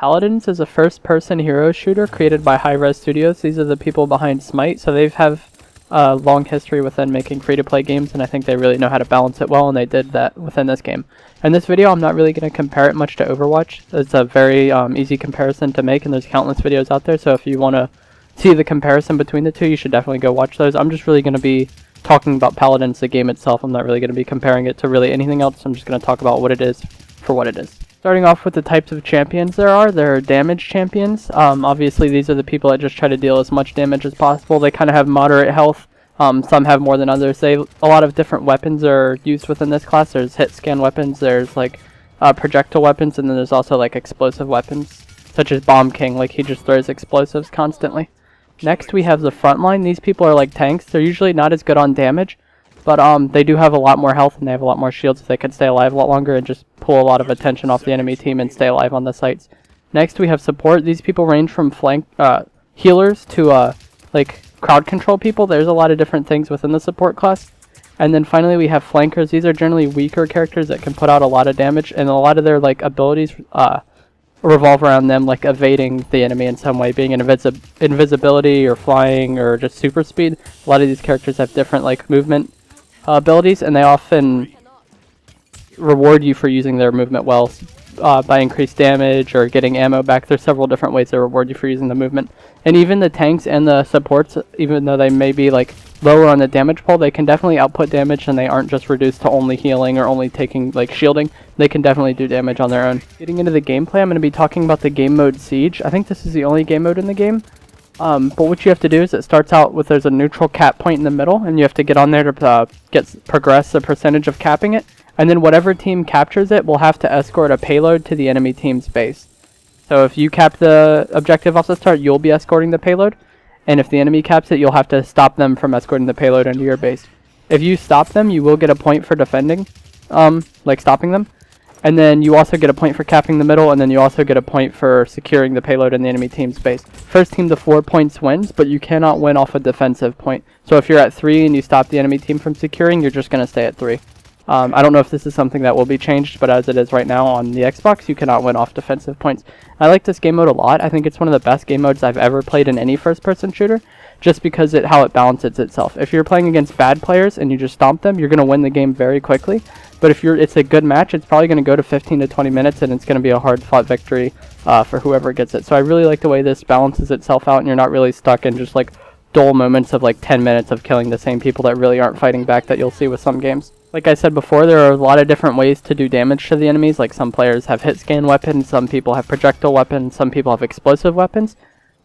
Paladins is a first-person hero shooter created by Hi-Rez Studios. These are the people behind Smite, so they have a long history within making free-to-play games, and I think they really know how to balance it well, and they did that within this game. In this video, I'm not really going to compare it much to Overwatch. It's a very easy comparison to make, and there's countless videos out there, so if you want to see the comparison between the two, you should definitely go watch those. I'm just really going to be talking about Paladins, the game itself. I'm not really going to be comparing it to really anything else. I'm just going to talk about what it is for what it is. Starting off with the types of champions there are damage champions. Obviously these are the people that just try to deal as much damage as possible. They kind of have moderate health. Some have more than others. A lot of different weapons are used within this class. There's hit scan weapons, there's like projectile weapons, and then there's also like explosive weapons, such as Bomb King, like he just throws explosives constantly. Next we have the Frontline. These people are like tanks. They're usually not as good on damage, but they do have a lot more health and they have a lot more shields, so they can stay alive a lot longer and just pull a lot of attention off the enemy team and stay alive on the sites. Next we have support. These people range from flank healers to like crowd control people. There's a lot of different things within the support class. And then finally we have flankers. These are generally weaker characters that can put out a lot of damage, and a lot of their like abilities revolve around them like evading the enemy in some way, being invisibility or flying or just super speed. A lot of these characters have different like movement abilities, and they often reward you for using their movement well by increased damage or getting ammo back. There's several different ways they reward you for using the movement. And even the tanks and the supports, even though they may be like lower on the damage pool, they can definitely output damage, and they aren't just reduced to only healing or only taking like shielding. They can definitely do damage on their own. Getting into the gameplay, I'm going to be talking about the game mode Siege. I think this is the only game mode in the game. But what you have to do is it starts out with there's a neutral cap point in the middle, and you have to get on there to progress the percentage of capping it. And then whatever team captures it will have to escort a payload to the enemy team's base. So if you cap the objective off the start, you'll be escorting the payload. And if the enemy caps it, you'll have to stop them from escorting the payload into your base. If you stop them, you will get a point for defending, like stopping them. And then you also get a point for capping the middle, and then you also get a point for securing the payload in the enemy team's base. First team to 4 points wins, but you cannot win off a defensive point. So if you're at 3 and you stop the enemy team from securing, you're just going to stay at 3. I don't know if this is something that will be changed, but as it is right now on the Xbox, you cannot win off defensive points. I like this game mode a lot. I think it's one of the best game modes I've ever played in any first-person shooter, just because how it balances itself. If you're playing against bad players and you just stomp them, you're going to win the game very quickly. But if it's a good match, it's probably going to go to 15 to 20 minutes, and it's going to be a hard-fought victory for whoever gets it. So I really like the way this balances itself out, and you're not really stuck in just like dull moments of like 10 minutes of killing the same people that really aren't fighting back that you'll see with some games. Like I said before, there are a lot of different ways to do damage to the enemies. Like some players have hit scan weapons, some people have projectile weapons, some people have explosive weapons.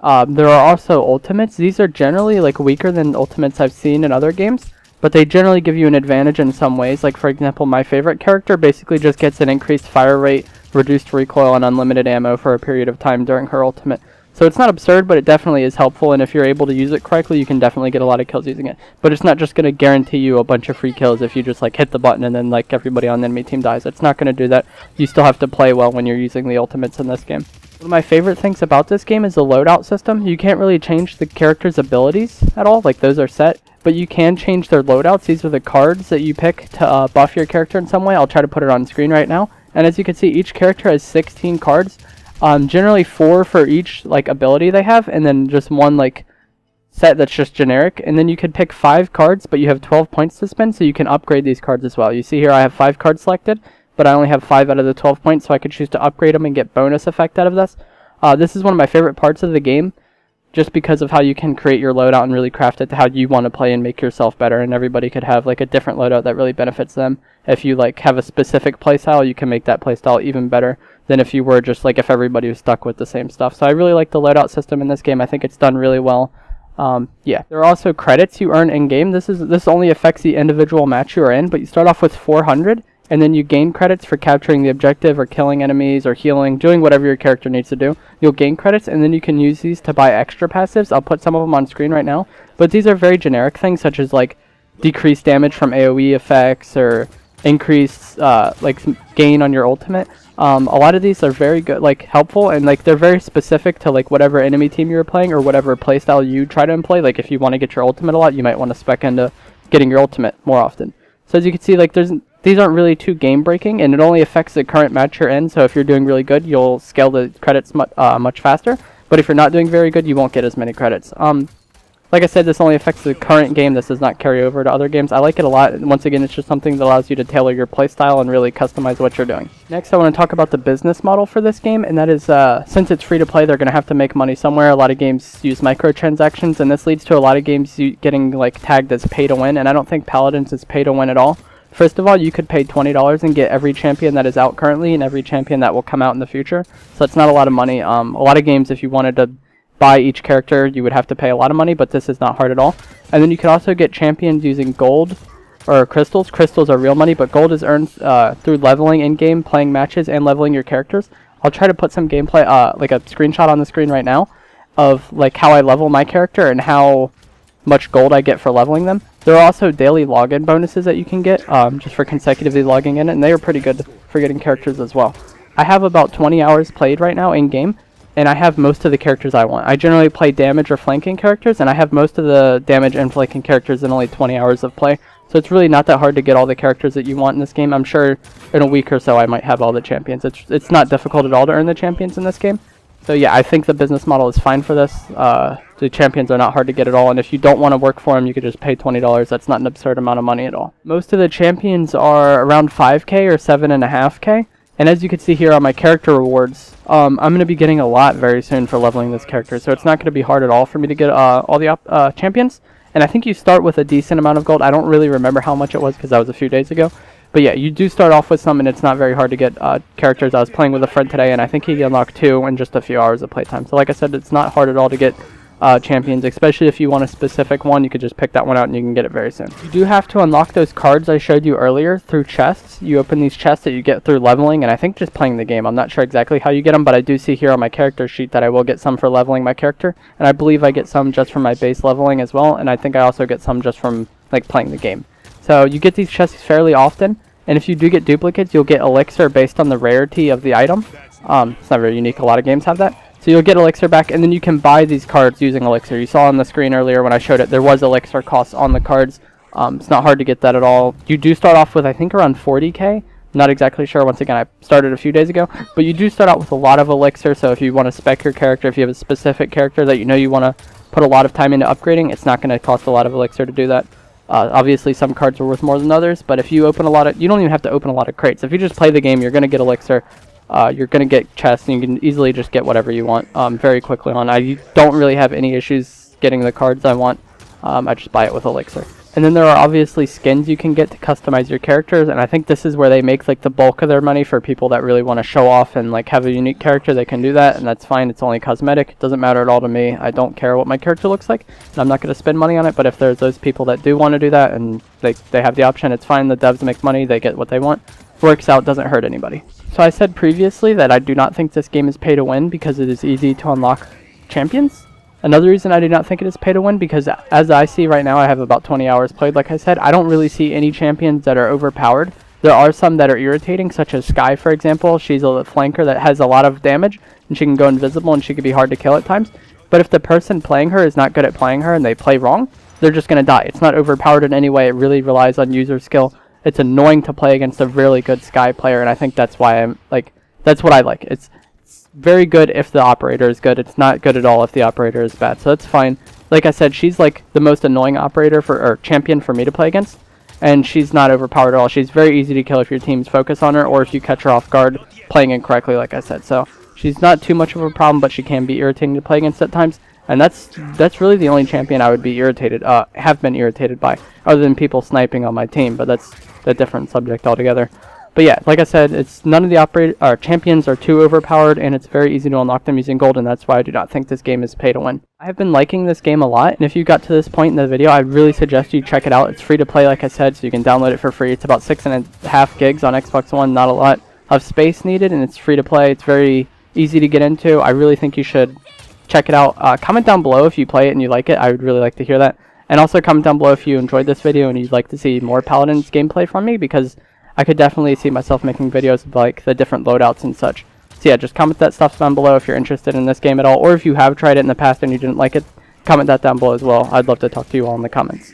There are also ultimates. These are generally like weaker than ultimates I've seen in other games, but they generally give you an advantage in some ways. Like for example, my favorite character basically just gets an increased fire rate, reduced recoil, and unlimited ammo for a period of time during her ultimate. So it's not absurd, but it definitely is helpful, and if you're able to use it correctly, you can definitely get a lot of kills using it. But it's not just going to guarantee you a bunch of free kills if you just like hit the button and then like everybody on the enemy team dies. It's not going to do that. You still have to play well when you're using the ultimates in this game. One of my favorite things about this game is the loadout system. You can't really change the character's abilities at all, like those are set, but you can change their loadouts. These are the cards that you pick to buff your character in some way. I'll try to put it on screen right now. And as you can see, each character has 16 cards. Generally 4 for each like ability they have, and then just one like set that's just generic. And then you could pick 5 cards, but you have 12 points to spend, so you can upgrade these cards as well. You see here I have 5 cards selected, but I only have 5 out of the 12 points, so I could choose to upgrade them and get bonus effect out of this. This is one of my favorite parts of the game, just because of how you can create your loadout and really craft it to how you want to play and make yourself better, and everybody could have like a different loadout that really benefits them. If you like have a specific playstyle, you can make that playstyle even better than if you were just like if everybody was stuck with the same stuff. So I really like the loadout system in this game. I think it's done really well. Yeah, there are also credits you earn in game. This only affects the individual match you are in, but you start off with 400, and then you gain credits for capturing the objective or killing enemies or healing, doing whatever your character needs to do. You'll gain credits, and then you can use these to buy extra passives. I'll put some of them on screen right now, but these are very generic things such as like decreased damage from AoE effects or increased like gain on your ultimate. A lot of these are very good, like helpful, and like they're very specific to like whatever enemy team you're playing or whatever playstyle you try to employ. Like if you want to get your ultimate a lot, you might want to spec into getting your ultimate more often. So as you can see, like there's these aren't really too game breaking, and it only affects the current match you're in. So if you're doing really good, you'll scale the credits much faster. But if you're not doing very good, you won't get as many credits. Like I said, this only affects the current game. This does not carry over to other games. I like it a lot. Once again, it's just something that allows you to tailor your playstyle and really customize what you're doing. Next, I want to talk about the business model for this game, and that is, since it's free to play, they're going to have to make money somewhere. A lot of games use microtransactions, and this leads to a lot of games getting like tagged as pay to win, and I don't think Paladins is pay to win at all. First of all, you could pay $20 and get every champion that is out currently and every champion that will come out in the future. So it's not a lot of money. A lot of games, if you wanted to buy each character, you would have to pay a lot of money, but this is not hard at all. And then you could also get champions using gold or crystals. Crystals are real money, but gold is earned through leveling in-game, playing matches, and leveling your characters. I'll try to put some gameplay, like a screenshot on the screen right now of like how I level my character and how much gold I get for leveling them. There are also daily login bonuses that you can get just for consecutively logging in, and they are pretty good for getting characters as well. I have about 20 hours played right now in-game, and I have most of the characters I want. I generally play damage or flanking characters, and I have most of the damage and flanking characters in only 20 hours of play. So it's really not that hard to get all the characters that you want in this game. I'm sure in a week or so I might have all the champions. It's not difficult at all to earn the champions in this game. So yeah, I think the business model is fine for this. The champions are not hard to get at all, and if you don't want to work for them, you could just pay $20. That's not an absurd amount of money at all. Most of the champions are around 5k or 7.5k. And as you can see here on my character rewards, I'm going to be getting a lot very soon for leveling this character. So it's not going to be hard at all for me to get all the champions. And I think you start with a decent amount of gold. I don't really remember how much it was because that was a few days ago. But yeah, you do start off with some, and it's not very hard to get characters. I was playing with a friend today, and I think he unlocked 2 in just a few hours of playtime. So like I said, it's not hard at all to get champions, especially if you want a specific one. You could just pick that one out and you can get it very soon. You do have to unlock those cards I showed you earlier through chests. You open these chests that you get through leveling, and I think just playing the game. I'm not sure exactly how you get them, but I do see here on my character sheet that I will get some for leveling my character, and I believe I get some just from my base leveling as well, and I think I also get some just from like playing the game. So you get these chests fairly often, and if you do get duplicates, you'll get elixir based on the rarity of the item. It's not very unique. A lot of games have that. So you'll get elixir back, and then you can buy these cards using elixir. You saw on the screen earlier when I showed it, there was elixir costs on the cards. It's not hard to get that at all. You do start off with, I think, around 40k. Not exactly sure. Once again, I started a few days ago. But you do start out with a lot of elixir, so if you want to spec your character, if you have a specific character that you know you want to put a lot of time into upgrading, it's not going to cost a lot of elixir to do that. Obviously, some cards are worth more than others, but if you open a lot of... You don't even have to open a lot of crates. If you just play the game, you're going to get elixir. You're going to get chests, and you can easily just get whatever you want very quickly on. I don't really have any issues getting the cards I want. I just buy it with elixir. And then there are obviously skins you can get to customize your characters, and I think this is where they make like the bulk of their money for people that really want to show off and like have a unique character. They can do that, and that's fine. It's only cosmetic. It doesn't matter at all to me. I don't care what my character looks like, and I'm not going to spend money on it. But if there's those people that do want to do that and they have the option, it's fine. The devs make money. They get what they want. Works out, doesn't hurt anybody. So I said previously that I do not think this game is pay to win because it is easy to unlock champions. Another reason I do not think it is pay to win, because as I see right now, I have about 20 hours played, like I said. I don't really see any champions that are overpowered. There are some that are irritating, such as Skye, for example. She's a flanker that has a lot of damage, and she can go invisible, and she can be hard to kill at times. But if the person playing her is not good at playing her and they play wrong, they're just going to die. It's not overpowered in any way. It really relies on user skill. It's annoying to play against a really good Skye player, and I think that's why I'm like, that's what I like. It's very good if the operator is good. It's not good at all if the operator is bad. So that's fine. Like I said, she's like the most annoying operator or champion for me to play against, and she's not overpowered at all. She's very easy to kill if your teams focus on her, or if you catch her off guard playing incorrectly, like I said. So she's not too much of a problem, but she can be irritating to play against at times. And that's really the only champion I would be have been irritated by, other than people sniping on my team. But that's a different subject altogether. But yeah, like I said, it's none of the champions are too overpowered, and it's very easy to unlock them using gold, and that's why I do not think this game is pay to win. I have been liking this game a lot, and if you got to this point in the video, I'd really suggest you check it out. It's free to play, like I said, so you can download it for free. It's about 6.5 gigs on Xbox One, not a lot of space needed, and it's free to play. It's very easy to get into. I really think you should check it out. Comment down below if you play it and you like it. I would really like to hear that. And also comment down below if you enjoyed this video and you'd like to see more Paladins gameplay from me, because I could definitely see myself making videos of like the different loadouts and such. So yeah, just comment that stuff down below if you're interested in this game at all, or if you have tried it in the past and you didn't like it, comment that down below as well. I'd love to talk to you all in the comments.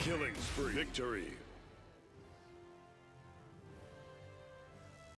Killing spree. Victory.